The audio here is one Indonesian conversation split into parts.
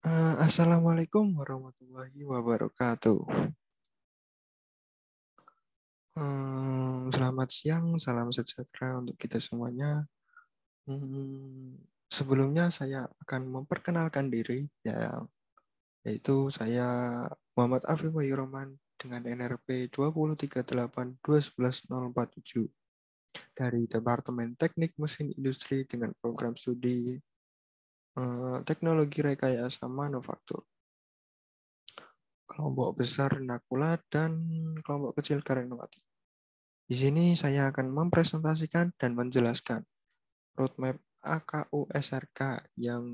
Assalamualaikum warahmatullahi wabarakatuh. Selamat siang, salam sejahtera untuk kita semuanya. Sebelumnya saya akan memperkenalkan diri, yaitu saya Muhammad Afif Wahyurohman dengan NRP 20382110047 dari Departemen Teknik Mesin Industri dengan program studi Teknologi Rekayasa Manufaktur. Kelompok besar Nakula dan kelompok kecil Karenowati. Di sini saya akan mempresentasikan dan menjelaskan roadmap AKU SRK yang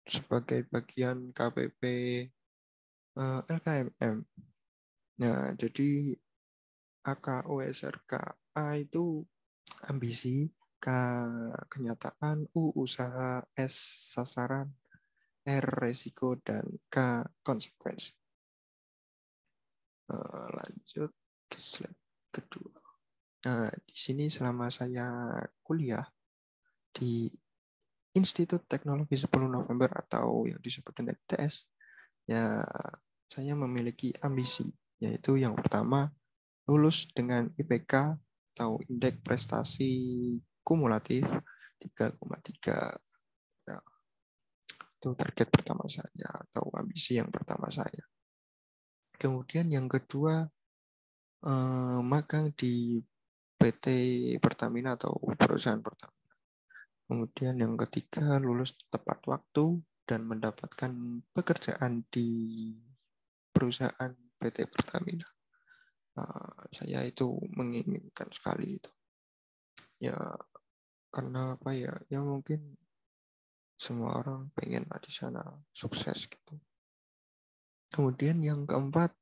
sebagai bagian KPP LKMM. Nah, jadi AKU SRK A itu ambisi, K kenyataan, U usaha, S sasaran, R resiko, dan K konsekuensi. Lanjut ke slide kedua. Nah, di sini selama saya kuliah di Institut Teknologi 10 November atau yang disebut dengan ITS, ya saya memiliki ambisi, yaitu yang pertama lulus dengan IPK atau Indeks Prestasi Kumulatif 3,3. Ya, itu target pertama saya atau ambisi yang pertama saya. Kemudian yang kedua, magang di PT Pertamina atau perusahaan Pertamina. Kemudian yang ketiga, lulus tepat waktu dan mendapatkan pekerjaan di perusahaan PT Pertamina. Saya itu menginginkan sekali itu. Ya, karena apa ya? Ya mungkin semua orang pengen di sana sukses gitu. Kemudian yang keempat,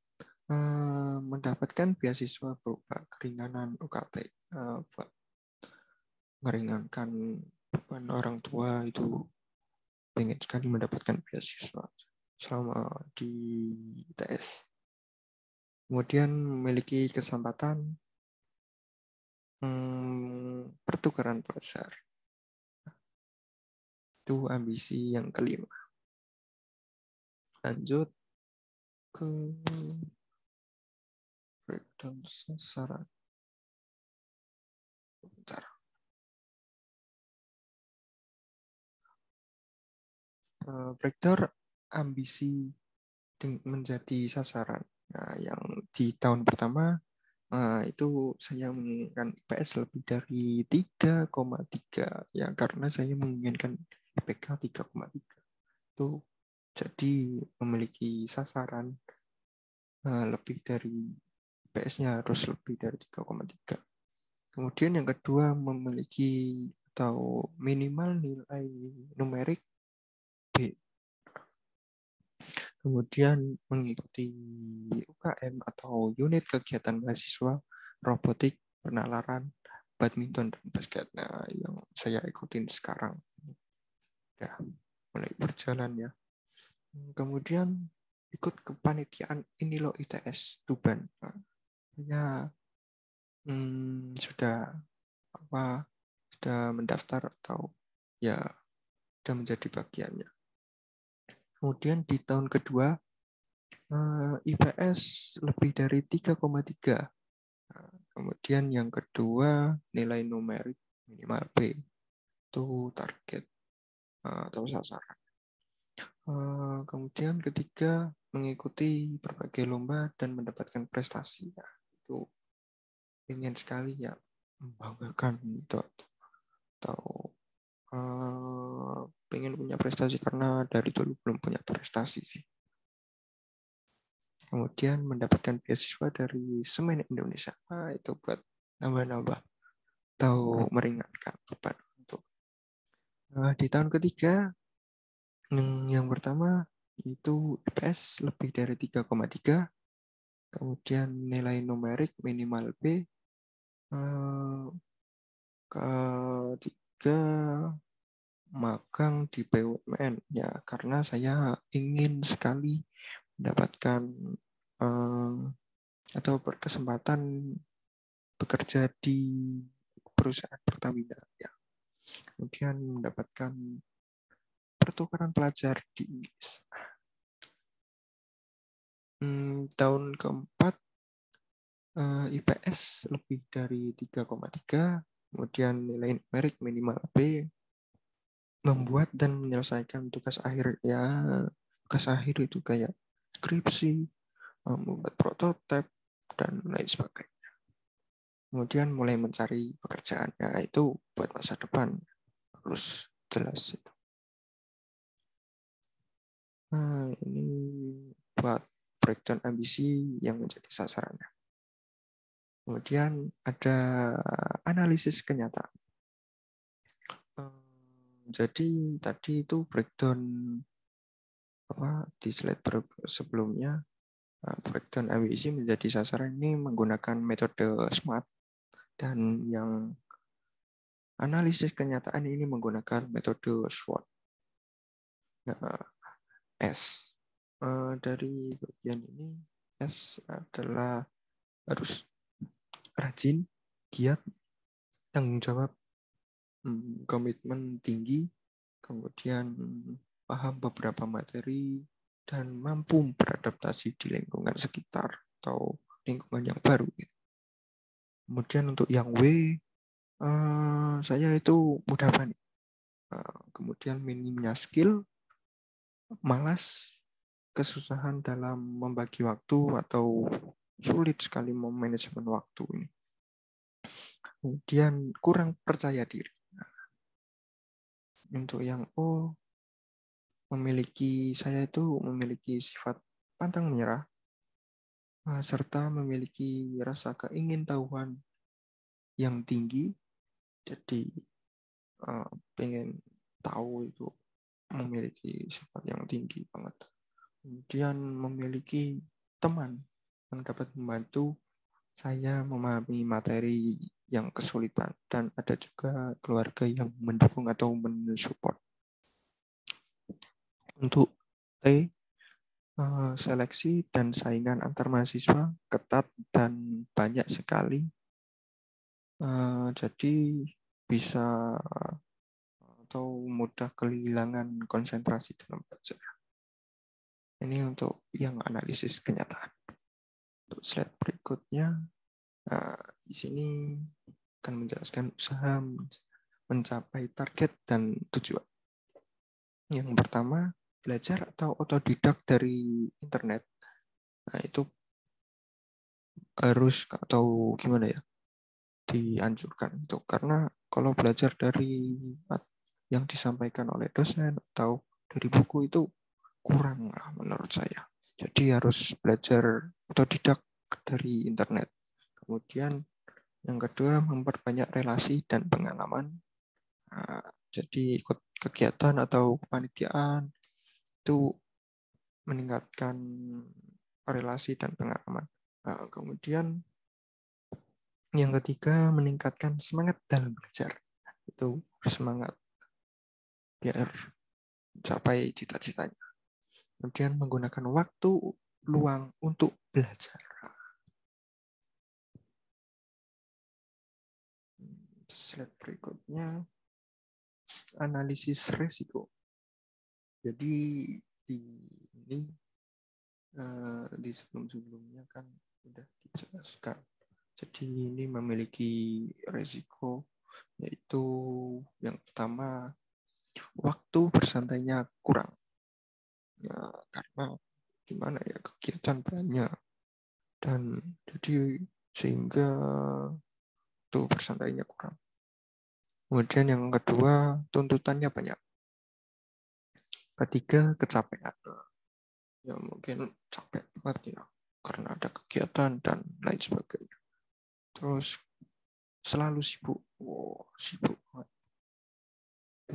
mendapatkan beasiswa berupa keringanan UKT buat meringankan beban orang tua itu, pengen sekali mendapatkan beasiswa selama di ITS. Kemudian memiliki kesempatan pertukaran pelajar. Itu ambisi yang kelima. Lanjut ke breakdown sasaran. Bentar. Breakdown ambisi menjadi sasaran. Nah, yang di tahun pertama itu saya menginginkan IPS lebih dari 3,3 ya, karena saya menginginkan IPK 3,3 itu, jadi memiliki sasaran lebih dari IPS-nya harus lebih dari 3,3. Kemudian yang kedua, memiliki atau minimal nilai numerik B. Kemudian mengikuti UKM atau unit kegiatan mahasiswa, robotik, penalaran, badminton, dan basket. Nah, yang saya ikutin sekarang. Ya, mulai berjalan ya. Kemudian ikut kepanitiaan Inilo ITS Tuban. Nah, ya, sudah mendaftar atau ya sudah menjadi bagiannya. Kemudian di tahun kedua IPS lebih dari 3,3. Kemudian yang kedua nilai numerik minimal B, itu target atau sasaran. Kemudian ketiga, mengikuti berbagai lomba dan mendapatkan prestasi. Ya, itu ingin sekali ya membanggakan itu, atau pengen punya prestasi karena dari dulu belum punya prestasi sih. Kemudian mendapatkan beasiswa dari Semen Indonesia. Nah, itu buat nambah-nambah atau meringankan beban untuk. Di tahun ketiga, yang pertama itu IPS lebih dari 3,3, kemudian nilai numerik minimal B, ketiga magang di BUMN ya, karena saya ingin sekali mendapatkan atau berkesempatan bekerja di perusahaan Pertamina ya. Kemudian mendapatkan pertukaran pelajar di Inggris. Tahun keempat IPS lebih dari 3,3, kemudian nilai numerik minimal B, membuat dan menyelesaikan tugas akhir. Ya, tugas akhir itu kayak skripsi, membuat prototipe, dan lain sebagainya. Kemudian mulai mencari pekerjaannya itu buat masa depan. Harus jelas itu. Nah, ini buat breakdown ambisi yang menjadi sasarannya. Kemudian ada analisis kenyataan. Jadi tadi itu breakdown di slide sebelumnya, breakdown ambisi menjadi sasaran ini menggunakan metode SMART, dan yang analisis kenyataan ini menggunakan metode SWOT. Nah, S dari bagian ini, S adalah harus rajin, giat, tanggung jawab, komitmen tinggi, kemudian paham beberapa materi, dan mampu beradaptasi di lingkungan sekitar atau lingkungan yang baru. Kemudian untuk yang W, saya itu mudah panik. Kemudian minimnya skill, malas, kesusahan dalam membagi waktu atau sulit sekali memanajemen waktu ini. Kemudian kurang percaya diri. Untuk yang O, saya itu memiliki sifat pantang menyerah, serta memiliki rasa keingintahuan yang tinggi. Jadi pengen tahu itu, memiliki sifat yang tinggi banget. Kemudian memiliki teman yang dapat membantu saya memahami materi yang kesulitan, dan ada juga keluarga yang mendukung atau mensupport. Untuk T, seleksi dan saingan antar mahasiswa ketat dan banyak sekali. Jadi bisa atau mudah kehilangan konsentrasi dalam belajar. Ini untuk yang analisis kenyataan. Untuk slide berikutnya, di sini akan menjelaskan usaha mencapai target dan tujuan. Yang pertama, belajar atau otodidak dari internet. Nah, itu harus atau gimana ya, dianjurkan itu, karena kalau belajar dari yang disampaikan oleh dosen atau dari buku itu kurang lah menurut saya. Jadi harus belajar otodidak dari internet. Kemudian yang kedua, memperbanyak relasi dan pengalaman. Nah, jadi ikut kegiatan atau kepanitiaan itu meningkatkan relasi dan pengalaman. Nah, kemudian yang ketiga, meningkatkan semangat dalam belajar. Itu semangat biar capai cita-citanya. Kemudian menggunakan waktu luang untuk belajar. Slide berikutnya, analisis resiko. Jadi di ini di sebelum-sebelumnya kan sudah dijelaskan. Jadi ini memiliki resiko, yaitu yang pertama, waktu bersantainya kurang. Ya, karena gimana ya, kegiatan banyak, dan jadi sehingga waktu bersantainya kurang. Kemudian yang kedua, tuntutannya banyak. Ketiga, kecapean. Ya mungkin capek banget ya, karena ada kegiatan dan lain sebagainya. Terus selalu sibuk. Sibuk banget.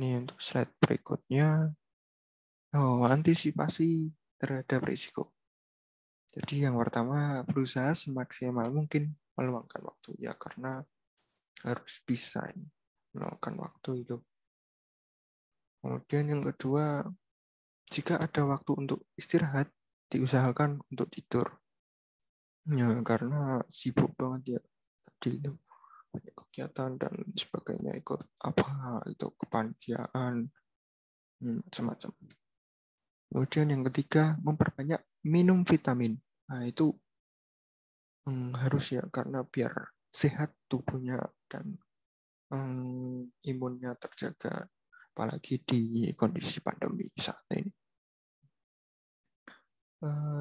Ini untuk slide berikutnya. Antisipasi terhadap risiko. Jadi yang pertama, berusaha semaksimal mungkin meluangkan waktu ya, karena harus bisa meluangkan waktu itu. Kemudian yang kedua, jika ada waktu untuk istirahat, diusahakan untuk tidur. Ya, karena sibuk banget ya tadi itu, banyak kegiatan dan sebagainya, ikut apa itu kepanitiaan, Macam-macam. Kemudian yang ketiga, memperbanyak minum vitamin. Nah, itu harus ya, karena biar sehat tubuhnya dan imunnya terjaga, apalagi di kondisi pandemi saat ini.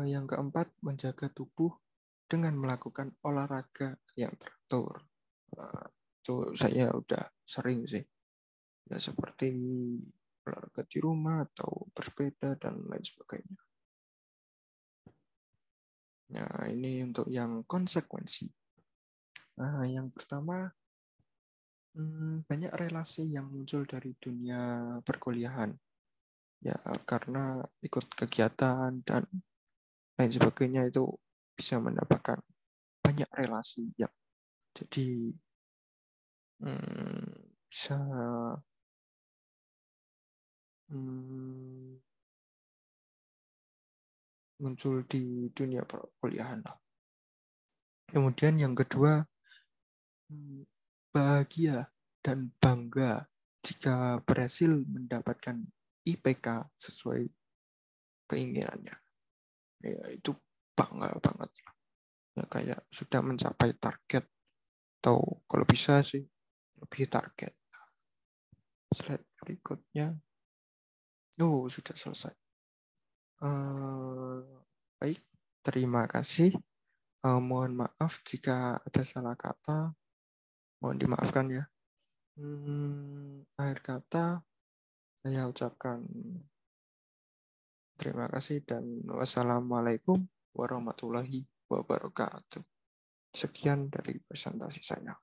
Yang keempat, menjaga tubuh dengan melakukan olahraga yang teratur. Itu saya udah sering sih, ya seperti olahraga di rumah atau bersepeda dan lain sebagainya. Nah, ini untuk yang konsekuensi. Nah, yang pertama, banyak relasi yang muncul dari dunia perkuliahan. Ya, karena ikut kegiatan dan lain sebagainya itu bisa mendapatkan banyak relasi yang jadi bisa muncul di dunia perkuliahan. Kemudian yang kedua, bahagia dan bangga jika berhasil mendapatkan IPK sesuai keinginannya. Ya, itu bangga banget. Ya, kayak sudah mencapai target, atau kalau bisa sih lebih target. Slide berikutnya. Oh, sudah selesai. Baik, terima kasih. Mohon maaf jika ada salah kata. Mohon dimaafkan ya. Akhir kata, saya ucapkan terima kasih dan wassalamualaikum warahmatullahi wabarakatuh. Sekian dari presentasi saya.